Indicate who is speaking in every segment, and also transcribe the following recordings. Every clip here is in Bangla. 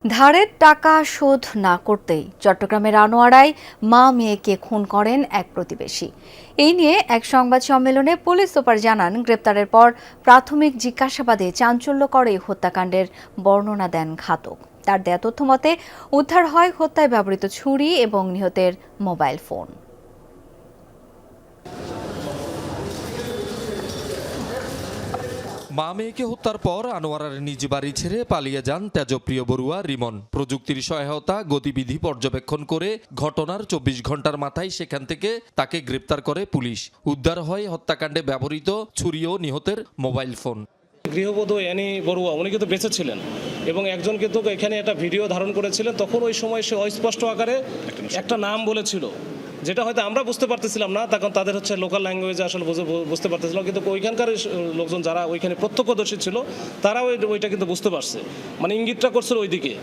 Speaker 1: ধারের টাকা শোধ না করতেই চট্টগ্রামের আনোয়ারায় মা মেয়েকে খুন করেন এক প্রতিবেশী। এই নিয়ে এক সংবাদ সম্মেলনে পুলিশ সুপার জানান, গ্রেপ্তারের পর প্রাথমিক জিজ্ঞাসাবাদে চাঞ্চল্যকর এই হত্যাকাণ্ডের বর্ণনা দেন ঘাতক। তার দেয়া তথ্য মতে উদ্ধার হয় হত্যায় ব্যবহৃত ছুরি এবং নিহতের মোবাইল ফোন।
Speaker 2: মা মেয়েকে হত্যার পর আনোয়ারার নিজ বাড়ি ছেড়ে পালিয়ে যান তেজপ্রিয় বড়ুয়া রিমন। প্রযুক্তির সহায়তা গতিবিধি পর্যবেক্ষণ করে ঘটনার ২৪ ঘন্টার মাথায় সেখান থেকে তাকে গ্রেপ্তার করে পুলিশ। উদ্ধার হয় হত্যাকাণ্ডে ব্যবহৃত ছুরি ও নিহতের মোবাইল ফোন।
Speaker 3: গৃহবধূ অ্যানি বড়ুয়া উনি কিন্তু বেঁচে ছিলেন এবং একজন কিন্তু এখানে একটা ভিডিও ধারণ করেছিলেন। তখন ওই সময় সে অস্পষ্ট আকারে একটা নাম বলেছিল, যেটা হয়তো আমরা বুঝতে পারতেছিলাম না, তখন তাদের হচ্ছে লোকাল ল্যাঙ্গুয়েজে আসলে বুঝতে পারতেছিলাম, কিন্তু ওইখানকার লোকজন যারা ওইখানে প্রত্যক্ষদর্শী ছিল তারা ওইটা কিন্তু বুঝতে পারছে, মানে ইঙ্গিতটা করছিল ওইদিকে।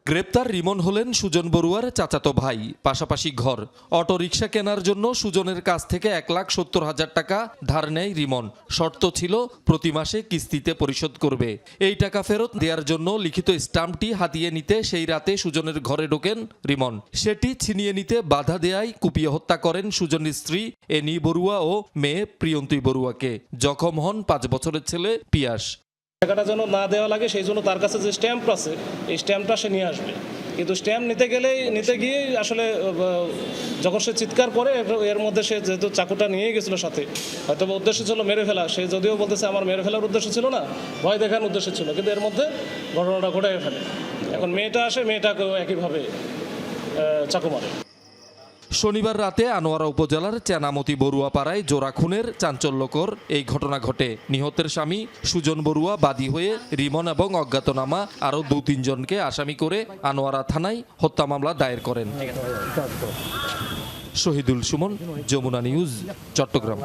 Speaker 2: গ্রেপ্তার রিমন হলেন সুজন বড়ুয়ার চাচাতো ভাই। পাশাপাশি ঘর অটোরিকশা কেনার জন্য সুজনের কাছ থেকে ১,৭০,০০০ টাকা ধার নেয় রিমন। শর্ত ছিল প্রতি মাসে কিস্তিতে পরিশোধ করবে। এই টাকা ফেরত দেওয়ার জন্য লিখিত স্ট্যাম্পটি হাতিয়ে নিতে সেই রাতে সুজনের ঘরে ঢোকেন রিমন। সেটি ছিনিয়ে নিতে বাধা দেয়ায় কুপিয়ে হত্যা করেন সুজনের স্ত্রী এনি বড়ুয়া ও মেয়ে প্রিয়ন্তী বড়ুয়াকে। জখম হন ৫ বছরের ছেলে পিয়াস।
Speaker 3: টাকাটা যেন না দেওয়া লাগে সেই জন্য তার কাছে যে স্ট্যাম্প আছে এই স্ট্যাম্পটা সে নিয়ে আসবে, কিন্তু স্ট্যাম্প নিতে গিয়েই আসলে যখন সে চিৎকার করে এর মধ্যে সে যেহেতু চাকুটা নিয়ে গেছিলো সাথে, হয়তো উদ্দেশ্য ছিল মেরে ফেলা, সে যদিও বলতেছে আমার মেরে ফেলার উদ্দেশ্য ছিল না, ভয় দেখানোর উদ্দেশ্য ছিল, কিন্তু এর মধ্যে ঘটনাটা ঘটাই ফেলে। এখন মেয়েটা আসে, মেয়েটাকেও একইভাবে চাকু মারে।
Speaker 2: শনিবার রাতে আনোয়ারা উপজেলার চেনামতি বড়ুয়া পাড়ায় জোড়া খুনের চাঞ্চল্যকর এই ঘটনা ঘটে। নিহতের স্বামী সুজন বড়ুয়া বাদী হয়ে রিমন এবং অজ্ঞাতনামা আরও ২-৩ জনকে আসামি করে আনোয়ারা থানায় হত্যা মামলা দায়ের করেন। শহীদুল সুমন, যমুনা নিউজ, চট্টগ্রাম।